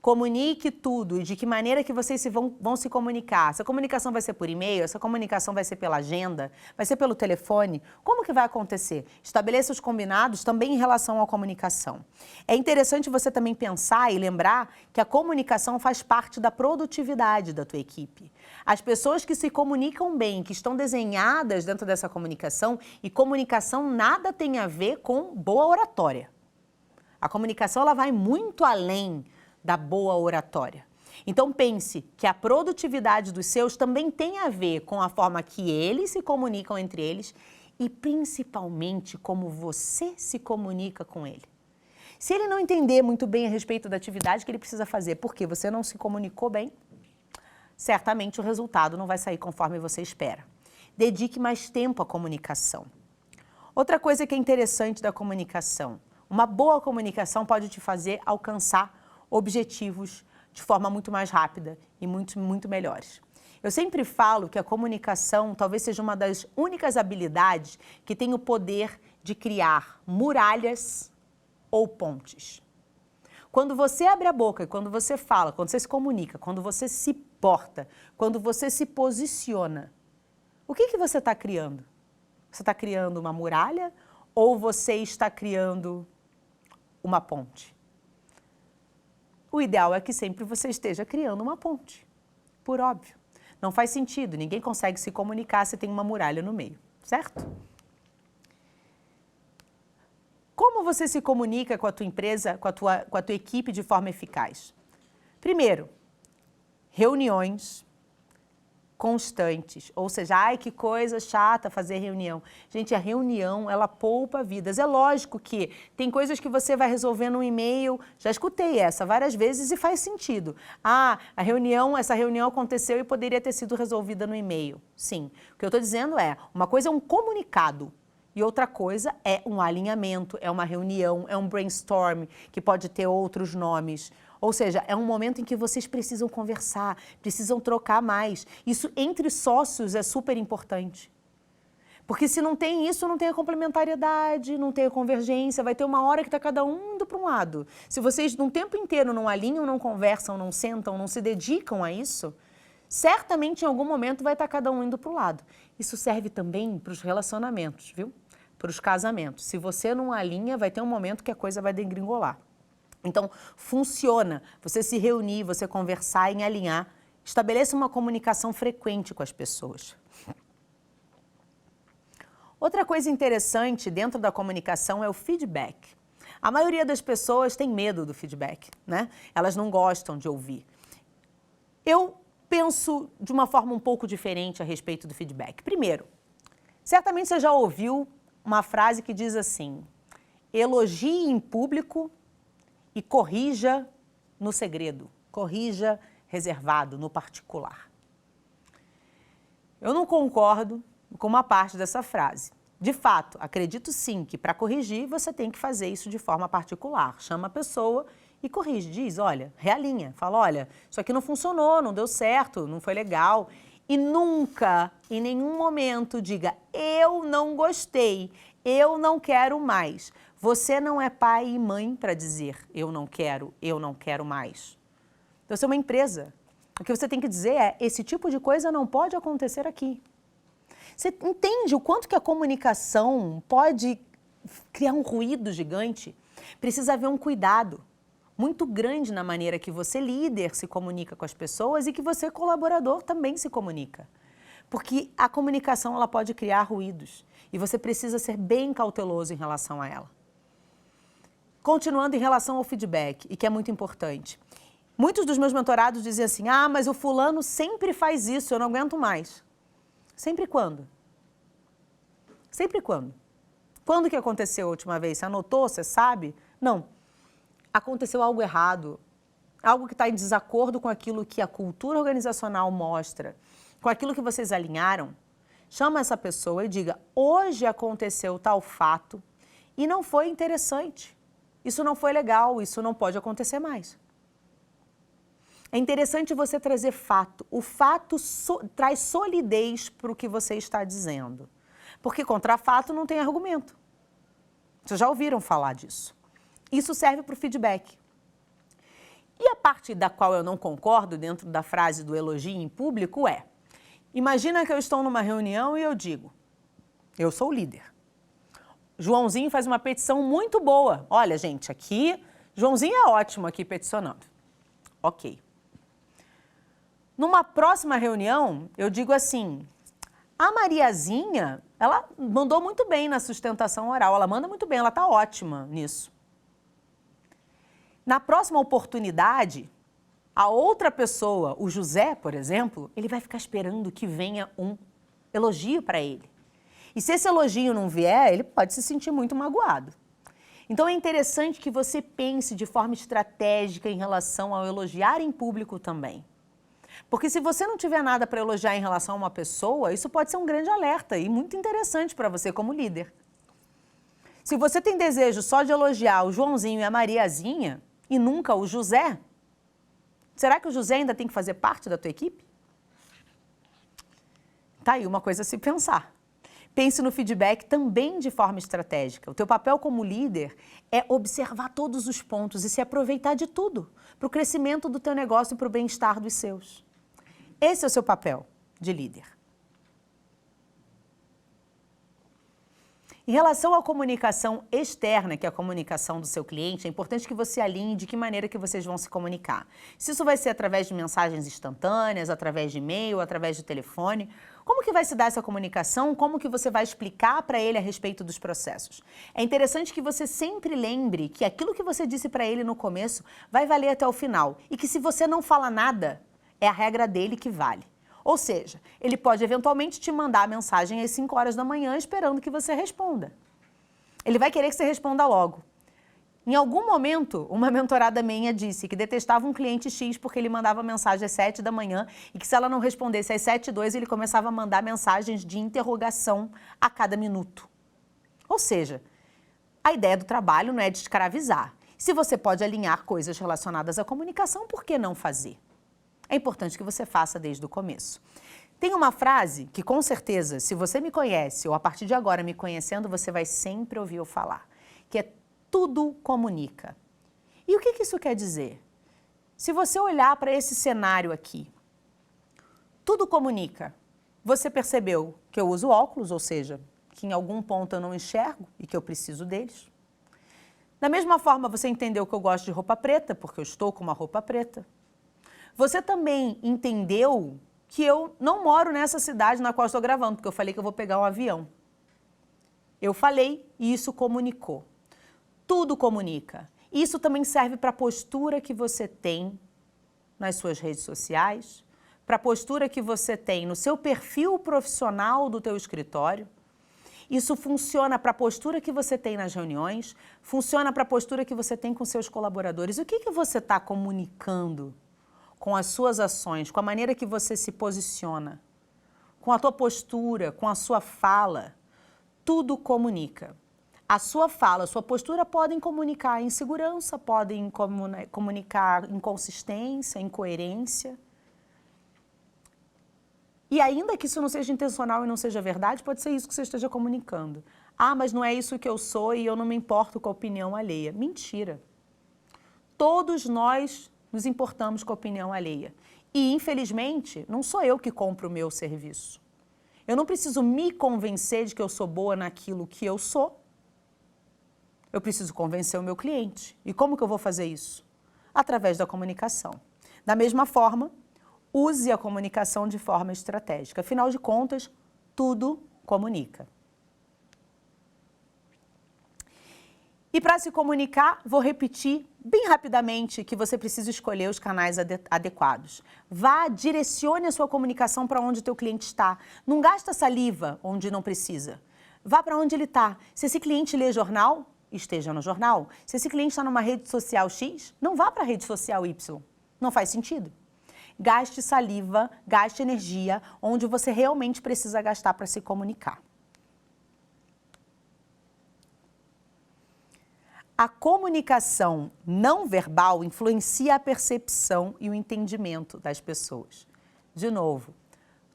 comunique tudo e de que maneira que vocês vão se comunicar. Essa comunicação vai ser por e-mail, essa comunicação vai ser pela agenda, vai ser pelo telefone. Como que vai acontecer? Estabeleça os combinados também em relação à comunicação. É interessante você também pensar e lembrar que a comunicação faz parte da produtividade da tua equipe. As pessoas que se comunicam bem, que estão desenhadas dentro dessa comunicação, e comunicação nada tem a ver com boa oratória. A comunicação ela vai muito além da boa oratória. Então pense que a produtividade dos seus também tem a ver com a forma que eles se comunicam entre eles e principalmente como você se comunica com ele. Se ele não entender muito bem a respeito da atividade que ele precisa fazer porque você não se comunicou bem, certamente o resultado não vai sair conforme você espera. Dedique mais tempo à comunicação. Outra coisa que é interessante da comunicação, uma boa comunicação pode te fazer alcançar objetivos de forma muito mais rápida e muito melhores. Eu sempre falo que a comunicação talvez seja uma das únicas habilidades que tem o poder de criar muralhas ou pontes. Quando você abre a boca e quando você fala, quando você se comunica, quando você se porta, quando você se posiciona, o que você está criando? Você está criando uma muralha ou você está criando uma ponte? O ideal é que sempre você esteja criando uma ponte, por óbvio. Não faz sentido, ninguém consegue se comunicar se tem uma muralha no meio, certo? Como você se comunica com a tua empresa, com a tua equipe de forma eficaz? Primeiro, reuniões, constantes. Ou seja, ai, que coisa chata fazer reunião. Gente, a reunião, ela poupa vidas. É lógico que tem coisas que você vai resolver no e-mail. Já escutei essa várias vezes e faz sentido. Ah, essa reunião aconteceu e poderia ter sido resolvida no e-mail. Sim. O que eu estou dizendo é, uma coisa é um comunicado. E outra coisa é um alinhamento, é uma reunião, é um brainstorm, que pode ter outros nomes. Ou seja, é um momento em que vocês precisam conversar, precisam trocar mais. Isso entre sócios é super importante. Porque se não tem isso, não tem a complementariedade, não tem a convergência, vai ter uma hora que está cada um indo para um lado. Se vocês, no tempo inteiro, não alinham, não conversam, não sentam, não se dedicam a isso, certamente em algum momento vai estar cada um indo para o lado. Isso serve também para os relacionamentos, viu? Para os casamentos. Se você não alinha, vai ter um momento que a coisa vai degringolar. Então, funciona você se reunir, você conversar em alinhar, estabeleça uma comunicação frequente com as pessoas. Outra coisa interessante dentro da comunicação é o feedback. A maioria das pessoas tem medo do feedback, né? Elas não gostam de ouvir. Eu penso de uma forma um pouco diferente a respeito do feedback. Primeiro, certamente você já ouviu uma frase que diz assim: elogie em público e corrija no segredo, corrija reservado, no particular. Eu não concordo com uma parte dessa frase. De fato, acredito sim que para corrigir você tem que fazer isso de forma particular. Chama a pessoa e corrige, diz, olha, realinha, fala, olha, isso aqui não funcionou, não deu certo, não foi legal. E nunca, em nenhum momento, diga, eu não gostei, eu não quero mais. Você não é pai e mãe para dizer, eu não quero mais. Então, você é uma empresa. O que você tem que dizer é, esse tipo de coisa não pode acontecer aqui. Você entende o quanto que a comunicação pode criar um ruído gigante? Precisa haver um cuidado muito grande na maneira que você, líder, se comunica com as pessoas e que você, colaborador, também se comunica. Porque a comunicação ela pode criar ruídos e você precisa ser bem cauteloso em relação a ela. Continuando em relação ao feedback, e que é muito importante. Muitos dos meus mentorados dizem assim, ah, mas o fulano sempre faz isso, eu não aguento mais. Sempre quando? Sempre quando? Quando que aconteceu a última vez? Você anotou, você sabe? Não. Aconteceu algo errado, algo que está em desacordo com aquilo que a cultura organizacional mostra, com aquilo que vocês alinharam. Chama essa pessoa e diga, hoje aconteceu tal fato e não foi interessante. Isso não foi legal, isso não pode acontecer mais. É interessante você trazer fato. O fato traz solidez para o que você está dizendo. Porque contra fato não tem argumento. Vocês já ouviram falar disso. Isso serve para o feedback. E a parte da qual eu não concordo dentro da frase do elogio em público é, imagina que eu estou numa reunião e eu digo, eu sou o líder. Joãozinho faz uma petição muito boa. Olha, gente, aqui, Joãozinho é ótimo aqui peticionando. Ok. Numa próxima reunião, eu digo assim, a Mariazinha, ela mandou muito bem na sustentação oral, ela manda muito bem, ela está ótima nisso. Na próxima oportunidade, a outra pessoa, o José, por exemplo, ele vai ficar esperando que venha um elogio para ele. E se esse elogio não vier, ele pode se sentir muito magoado. Então é interessante que você pense de forma estratégica em relação ao elogiar em público também. Porque se você não tiver nada para elogiar em relação a uma pessoa, isso pode ser um grande alerta e muito interessante para você como líder. Se você tem desejo só de elogiar o Joãozinho e a Mariazinha e nunca o José, será que o José ainda tem que fazer parte da tua equipe? Tá aí uma coisa a se pensar. Pense no feedback também de forma estratégica. O teu papel como líder é observar todos os pontos e se aproveitar de tudo para o crescimento do teu negócio e para o bem-estar dos seus. Esse é o seu papel de líder. Em relação à comunicação externa, que é a comunicação do seu cliente, é importante que você alinhe de que maneira que vocês vão se comunicar. Se isso vai ser através de mensagens instantâneas, através de e-mail, através de telefone, como que vai se dar essa comunicação? Como que você vai explicar para ele a respeito dos processos? É interessante que você sempre lembre que aquilo que você disse para ele no começo vai valer até o final e que se você não fala nada, é a regra dele que vale. Ou seja, ele pode eventualmente te mandar a mensagem às 5 horas da manhã esperando que você responda. Ele vai querer que você responda logo. Em algum momento, uma mentorada minha disse que detestava um cliente X porque ele mandava mensagem às 7 da manhã e que se ela não respondesse às 7h02, ele começava a mandar mensagens de interrogação a cada minuto. Ou seja, a ideia do trabalho não é de escravizar. Se você pode alinhar coisas relacionadas à comunicação, por que não fazer? É importante que você faça desde o começo. Tem uma frase que, com certeza, se você me conhece ou a partir de agora me conhecendo, você vai sempre ouvir eu falar, que é tudo comunica. E o que isso quer dizer? Se você olhar para esse cenário aqui, tudo comunica. Você percebeu que eu uso óculos, ou seja, que em algum ponto eu não enxergo e que eu preciso deles. Da mesma forma, você entendeu que eu gosto de roupa preta, porque eu estou com uma roupa preta. Você também entendeu que eu não moro nessa cidade na qual estou gravando, porque eu falei que eu vou pegar um avião. Eu falei e isso comunicou. Tudo comunica. Isso também serve para a postura que você tem nas suas redes sociais, para a postura que você tem no seu perfil profissional do teu escritório. Isso funciona para a postura que você tem nas reuniões, funciona para a postura que você tem com seus colaboradores. O que você está comunicando com as suas ações, com a maneira que você se posiciona, com a tua postura, com a sua fala? Tudo comunica. A sua fala, a sua postura podem comunicar insegurança, podem comunicar inconsistência, incoerência. E ainda que isso não seja intencional e não seja verdade, pode ser isso que você esteja comunicando. Ah, mas não é isso que eu sou e eu não me importo com a opinião alheia. Mentira. Todos nós nos importamos com a opinião alheia. E, infelizmente, não sou eu que compro o meu serviço. Eu não preciso me convencer de que eu sou boa naquilo que eu sou. Eu preciso convencer o meu cliente. E como que eu vou fazer isso? Através da comunicação. Da mesma forma, use a comunicação de forma estratégica. Afinal de contas, tudo comunica. E para se comunicar, vou repetir bem rapidamente que você precisa escolher os canais adequados. Direcione a sua comunicação para onde o teu cliente está. Não gasta saliva onde não precisa. Vá para onde ele está. Se esse cliente lê jornal, esteja no jornal. Se esse cliente está numa rede social X, não vá para a rede social Y. Não faz sentido. Gaste saliva, gaste energia onde você realmente precisa gastar para se comunicar. A comunicação não verbal influencia a percepção e o entendimento das pessoas. De novo,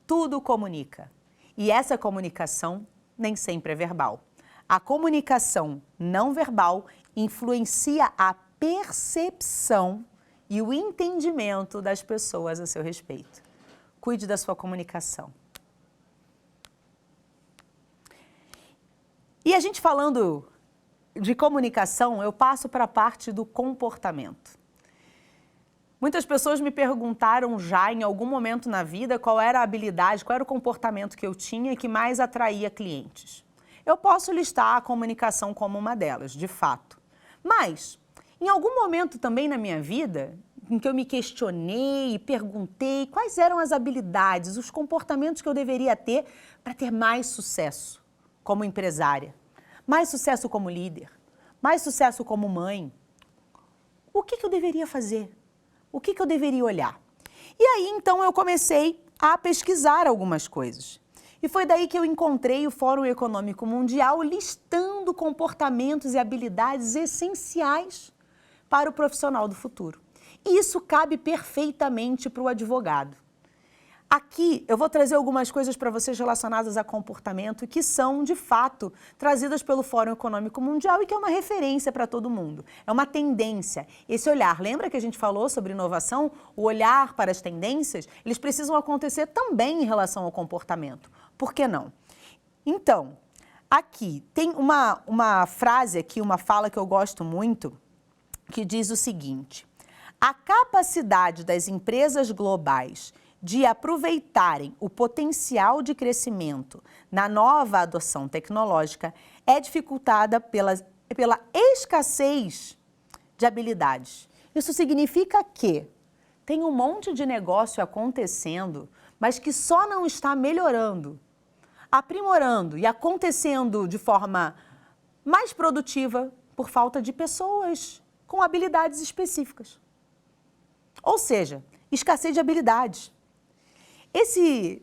tudo comunica. E essa comunicação nem sempre é verbal. A comunicação não verbal influencia a percepção e o entendimento das pessoas a seu respeito. Cuide da sua comunicação. E a gente falando de comunicação, eu passo para a parte do comportamento. Muitas pessoas me perguntaram já em algum momento na vida qual era a habilidade, qual era o comportamento que eu tinha que mais atraía clientes. Eu posso listar a comunicação como uma delas, de fato. Mas, em algum momento também na minha vida, em que eu me questionei e perguntei quais eram as habilidades, os comportamentos que eu deveria ter para ter mais sucesso como empresária, mais sucesso como líder, mais sucesso como mãe. O que eu deveria fazer? O que eu deveria olhar? E aí, então, eu comecei a pesquisar algumas coisas. E foi daí que eu encontrei o Fórum Econômico Mundial listando comportamentos e habilidades essenciais para o profissional do futuro. E isso cabe perfeitamente para o advogado. Aqui eu vou trazer algumas coisas para vocês relacionadas a comportamento que são, de fato, trazidas pelo Fórum Econômico Mundial e que é uma referência para todo mundo. É uma tendência. Esse olhar, lembra que a gente falou sobre inovação? O olhar para as tendências, eles precisam acontecer também em relação ao comportamento. Por que não? Então, aqui tem uma frase aqui, uma fala que eu gosto muito, que diz o seguinte: a capacidade das empresas globais de aproveitarem o potencial de crescimento na nova adoção tecnológica é dificultada pela escassez de habilidades. Isso significa que tem um monte de negócio acontecendo, mas que só não está melhorando, aprimorando e acontecendo de forma mais produtiva por falta de pessoas com habilidades específicas. Ou seja, escassez de habilidades. Esse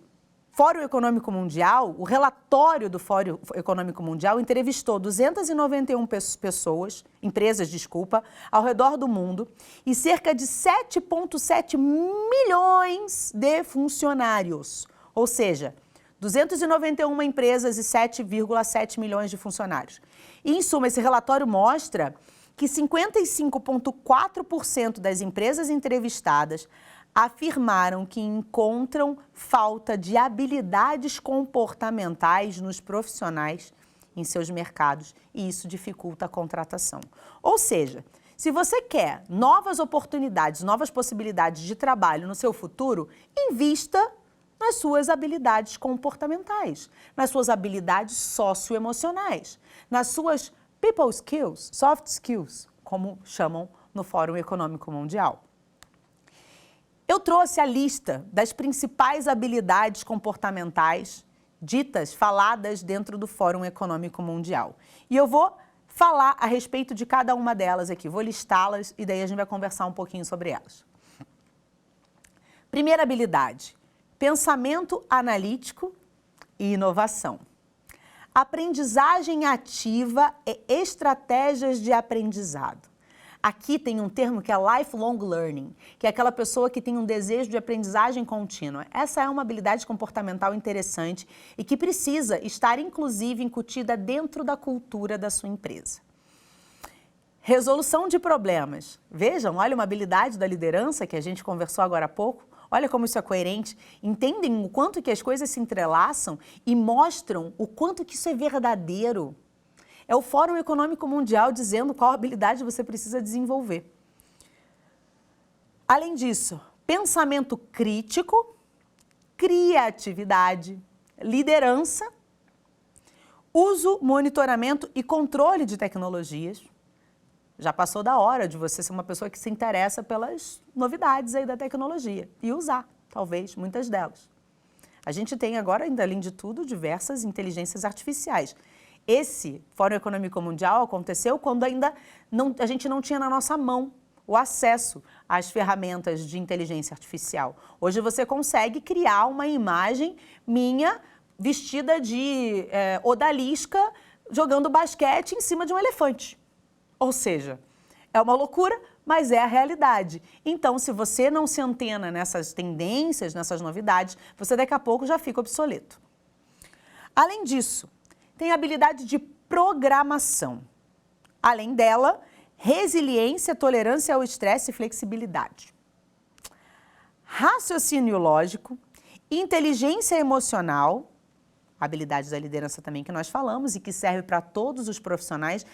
Fórum Econômico Mundial, o relatório do Fórum Econômico Mundial entrevistou 291 empresas, ao redor do mundo e cerca de 7,7 milhões de funcionários. Ou seja, 291 empresas e 7,7 milhões de funcionários. E, em suma, esse relatório mostra que 55,4% das empresas entrevistadas afirmaram que encontram falta de habilidades comportamentais nos profissionais em seus mercados e isso dificulta a contratação. Ou seja, se você quer novas oportunidades, novas possibilidades de trabalho no seu futuro, invista nas suas habilidades comportamentais, nas suas habilidades socioemocionais, nas suas people skills, soft skills, como chamam no Fórum Econômico Mundial. Eu trouxe a lista das principais habilidades comportamentais ditas, faladas dentro do Fórum Econômico Mundial. E eu vou falar a respeito de cada uma delas aqui, vou listá-las e daí a gente vai conversar um pouquinho sobre elas. Primeira habilidade, pensamento analítico e inovação. Aprendizagem ativa e estratégias de aprendizado. Aqui tem um termo que é lifelong learning, que é aquela pessoa que tem um desejo de aprendizagem contínua. Essa é uma habilidade comportamental interessante e que precisa estar, inclusive, incutida dentro da cultura da sua empresa. Resolução de problemas. Vejam, olha uma habilidade da liderança que a gente conversou agora há pouco. Olha como isso é coerente. Entendem o quanto que as coisas se entrelaçam e mostram o quanto que isso é verdadeiro. É o Fórum Econômico Mundial dizendo qual habilidade você precisa desenvolver. Além disso, pensamento crítico, criatividade, liderança, uso, monitoramento e controle de tecnologias. Já passou da hora de você ser uma pessoa que se interessa pelas novidades aí da tecnologia e usar, talvez, muitas delas. A gente tem agora, ainda além de tudo, diversas inteligências artificiais. Esse Fórum Econômico Mundial aconteceu quando ainda a gente não tinha na nossa mão o acesso às ferramentas de inteligência artificial. Hoje você consegue criar uma imagem minha vestida de odalisca jogando basquete em cima de um elefante. Ou seja, é uma loucura, mas é a realidade. Então, se você não se antena nessas tendências, nessas novidades, você daqui a pouco já fica obsoleto. Além disso, tem a habilidade de programação. Além dela, resiliência, tolerância ao estresse e flexibilidade. Raciocínio lógico, inteligência emocional, habilidades da liderança também que nós falamos e que serve para todos os profissionais.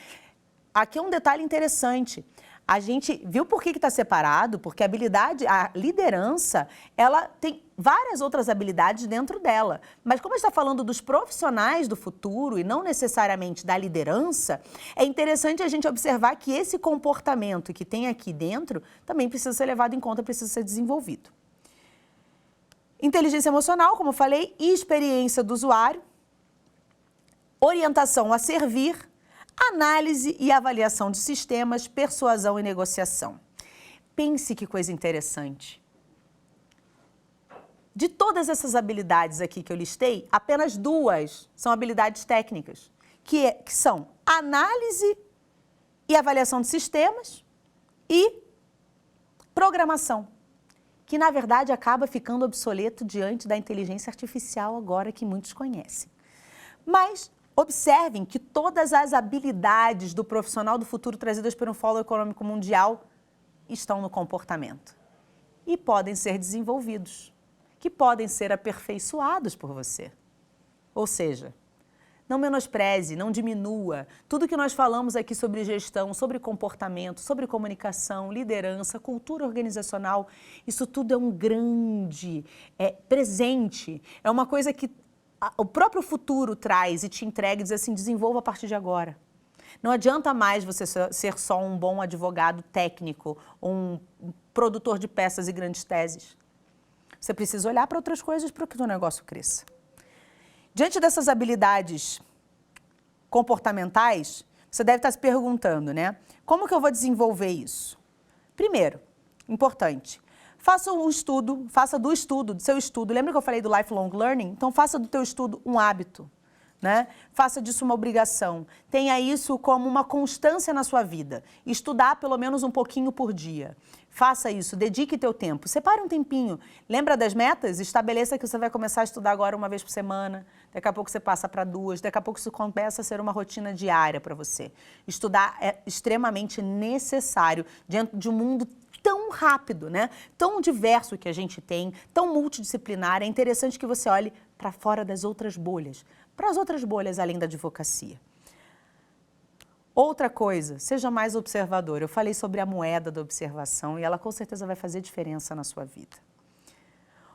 Aqui é um detalhe interessante. A gente viu por que está separado, porque a liderança, ela tem várias outras habilidades dentro dela. Mas como a gente está falando dos profissionais do futuro e não necessariamente da liderança, é interessante a gente observar que esse comportamento que tem aqui dentro também precisa ser levado em conta, precisa ser desenvolvido. Inteligência emocional, como eu falei, e experiência do usuário, orientação a servir, análise e avaliação de sistemas, persuasão e negociação. Pense que coisa interessante. De todas essas habilidades aqui que eu listei, apenas 2 são habilidades técnicas, que são análise e avaliação de sistemas e programação, que na verdade acaba ficando obsoleto diante da inteligência artificial agora que muitos conhecem. Mas observem que todas as habilidades do profissional do futuro trazidas pelo Fórum Econômico Mundial estão no comportamento e podem ser desenvolvidos, que podem ser aperfeiçoados por você. Ou seja, não menospreze, não diminua. Tudo que nós falamos aqui sobre gestão, sobre comportamento, sobre comunicação, liderança, cultura organizacional, isso tudo é um grande presente, é uma coisa que o próprio futuro traz e te entrega e diz assim, desenvolva a partir de agora. Não adianta mais você ser só um bom advogado técnico, um produtor de peças e grandes teses. Você precisa olhar para outras coisas para que o seu negócio cresça. Diante dessas habilidades comportamentais, você deve estar se perguntando, né? Como que eu vou desenvolver isso? Primeiro, importante, faça do seu estudo. Lembra que eu falei do lifelong learning? Então, faça do teu estudo um hábito, né? Faça disso uma obrigação. Tenha isso como uma constância na sua vida. Estudar pelo menos um pouquinho por dia. Faça isso, dedique teu tempo. Separe um tempinho. Lembra das metas? Estabeleça que você vai começar a estudar agora uma vez por semana. Daqui a pouco você passa para 2. Daqui a pouco isso começa a ser uma rotina diária para você. Estudar é extremamente necessário diante de um mundo tão rápido, né? Tão diverso que a gente tem, tão multidisciplinar. É interessante que você olhe para fora das outras bolhas. Para as outras bolhas além da advocacia. Outra coisa, seja mais observador. Eu falei sobre a moeda da observação e ela com certeza vai fazer diferença na sua vida.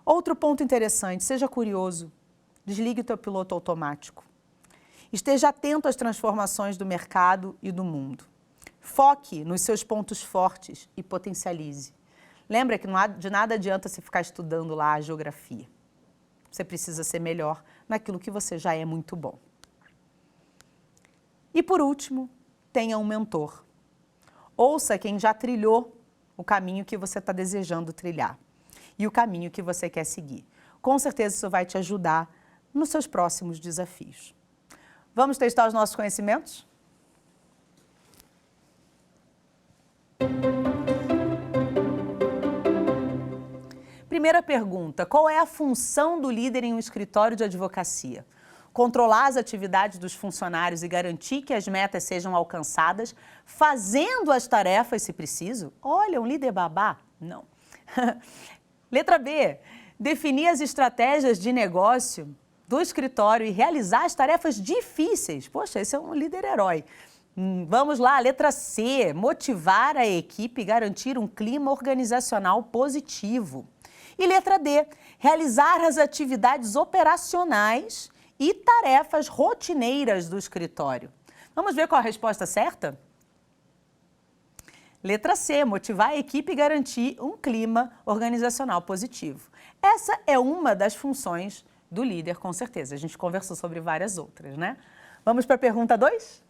Outro ponto interessante, seja curioso. Desligue o teu piloto automático. Esteja atento às transformações do mercado e do mundo. Foque nos seus pontos fortes e potencialize. Lembra que de nada adianta você ficar estudando lá a geografia. Você precisa ser melhor naquilo que você já é muito bom. E por último, tenha um mentor. Ouça quem já trilhou o caminho que você está desejando trilhar e o caminho que você quer seguir. Com certeza isso vai te ajudar nos seus próximos desafios. Vamos testar os nossos conhecimentos? Primeira pergunta, qual é a função do líder em um escritório de advocacia? Controlar as atividades dos funcionários e garantir que as metas sejam alcançadas, fazendo as tarefas se preciso? Olha, um líder babá? Não. Letra B, definir as estratégias de negócio do escritório e realizar as tarefas difíceis. Poxa, esse é um líder herói. Vamos lá, letra C, motivar a equipe e garantir um clima organizacional positivo. E letra D, realizar as atividades operacionais e tarefas rotineiras do escritório. Vamos ver qual a resposta certa? Letra C, motivar a equipe e garantir um clima organizacional positivo. Essa é uma das funções do líder, com certeza. A gente conversou sobre várias outras, né? Vamos para a pergunta 2?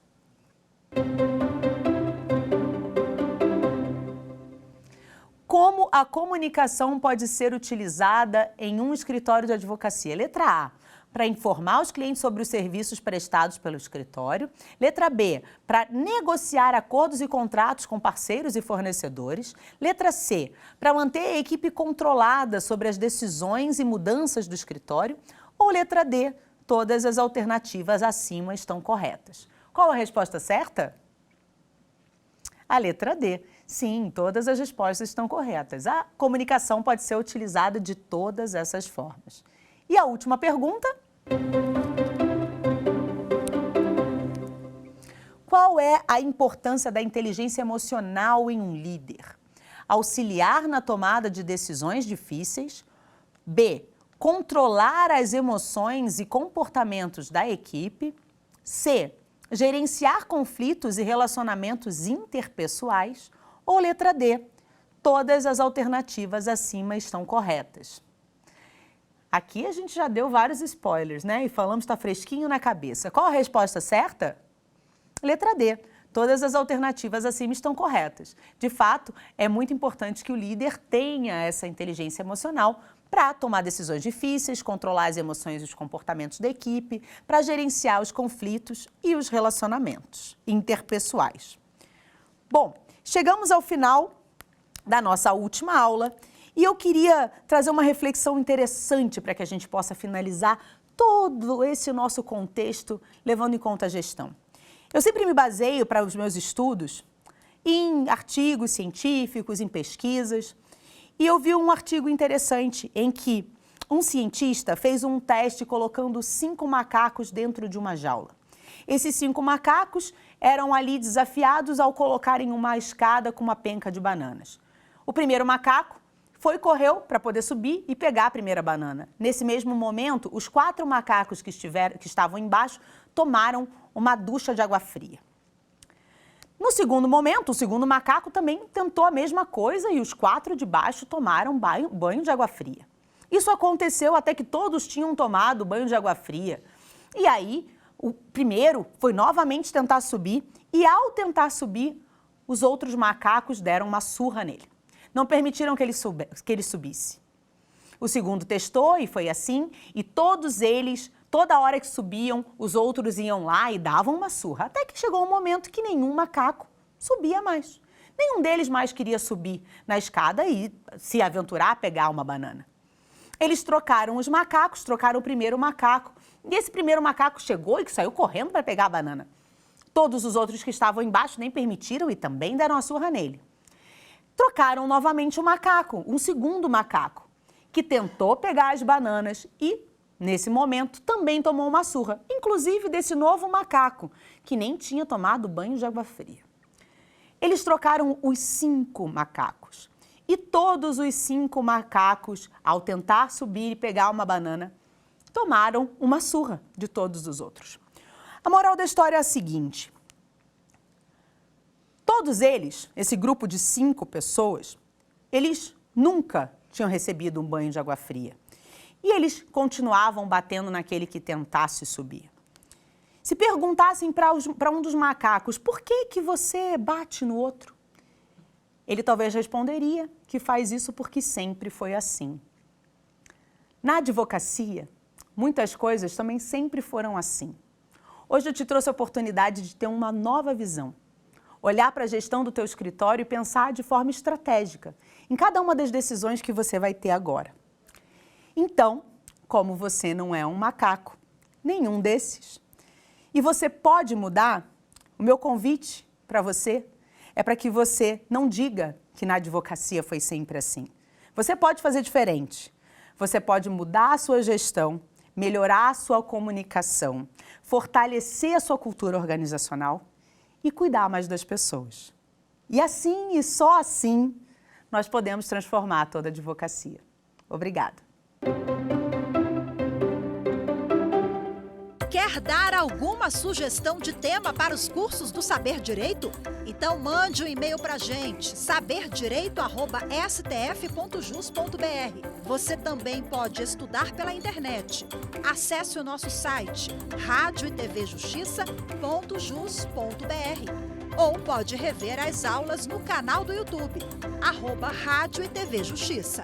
Como a comunicação pode ser utilizada em um escritório de advocacia? Letra A, para informar os clientes sobre os serviços prestados pelo escritório. Letra B, para negociar acordos e contratos com parceiros e fornecedores. Letra C, para manter a equipe controlada sobre as decisões e mudanças do escritório. Ou letra D, todas as alternativas acima estão corretas. Qual a resposta certa? A letra D. Sim, todas as respostas estão corretas. A comunicação pode ser utilizada de todas essas formas. E a última pergunta? Qual é a importância da inteligência emocional em um líder? Auxiliar na tomada de decisões difíceis. B, controlar as emoções e comportamentos da equipe. C, gerenciar conflitos e relacionamentos interpessoais. Ou letra D, todas as alternativas acima estão corretas. Aqui a gente já deu vários spoilers, né? E falamos está fresquinho na cabeça. Qual a resposta certa? Letra D, todas as alternativas acima estão corretas. De fato, é muito importante que o líder tenha essa inteligência emocional para tomar decisões difíceis, controlar as emoções e os comportamentos da equipe, para gerenciar os conflitos e os relacionamentos interpessoais. Bom, chegamos ao final da nossa última aula e eu queria trazer uma reflexão interessante para que a gente possa finalizar todo esse nosso contexto levando em conta a gestão. Eu sempre me baseio para os meus estudos em artigos científicos, em pesquisas, e eu vi um artigo interessante em que um cientista fez um teste colocando 5 macacos dentro de uma jaula. Esses 5 macacos eram ali desafiados ao colocarem uma escada com uma penca de bananas. O primeiro macaco correu para poder subir e pegar a primeira banana. Nesse mesmo momento, os 4 macacos que estavam embaixo tomaram uma ducha de água fria. No segundo momento, o segundo macaco também tentou a mesma coisa e os 4 de baixo tomaram banho de água fria. Isso aconteceu até que todos tinham tomado banho de água fria. E aí, o primeiro foi novamente tentar subir e, ao tentar subir, os outros macacos deram uma surra nele. Não permitiram que ele subisse. O segundo testou e foi assim, e todos eles, toda hora que subiam, os outros iam lá e davam uma surra. Até que chegou um momento que nenhum macaco subia mais. Nenhum deles mais queria subir na escada e se aventurar a pegar uma banana. Eles trocaram os macacos, trocaram o primeiro macaco. E esse primeiro macaco chegou e saiu correndo para pegar a banana. Todos os outros que estavam embaixo nem permitiram e também deram a surra nele. Trocaram novamente o macaco, um segundo macaco, que tentou pegar as bananas e, nesse momento, também tomou uma surra, inclusive desse novo macaco, que nem tinha tomado banho de água fria. Eles trocaram os 5 macacos. E todos os 5 macacos, ao tentar subir e pegar uma banana, tomaram uma surra de todos os outros. A moral da história é a seguinte: todos eles, esse grupo de 5 pessoas, eles nunca tinham recebido um banho de água fria. E eles continuavam batendo naquele que tentasse subir. Se perguntassem para um dos macacos, por que você bate no outro? Ele talvez responderia que faz isso porque sempre foi assim. Na advocacia, muitas coisas também sempre foram assim. Hoje eu te trouxe a oportunidade de ter uma nova visão. Olhar para a gestão do teu escritório e pensar de forma estratégica em cada uma das decisões que você vai ter agora. Então, como você não é um macaco, nenhum desses, e você pode mudar, o meu convite para você é para que você não diga que na advocacia foi sempre assim. Você pode fazer diferente. Você pode mudar a sua gestão, melhorar a sua comunicação, fortalecer a sua cultura organizacional e cuidar mais das pessoas. E assim, e só assim, nós podemos transformar toda a advocacia. Obrigada. Quer dar alguma sugestão de tema para os cursos do Saber Direito? Então mande um e-mail para a gente, saberdireito@stf.jus.br. Você também pode estudar pela internet. Acesse o nosso site radioetvjustiça.jus.br ou pode rever as aulas no canal do YouTube, @Rádio e TV Justiça.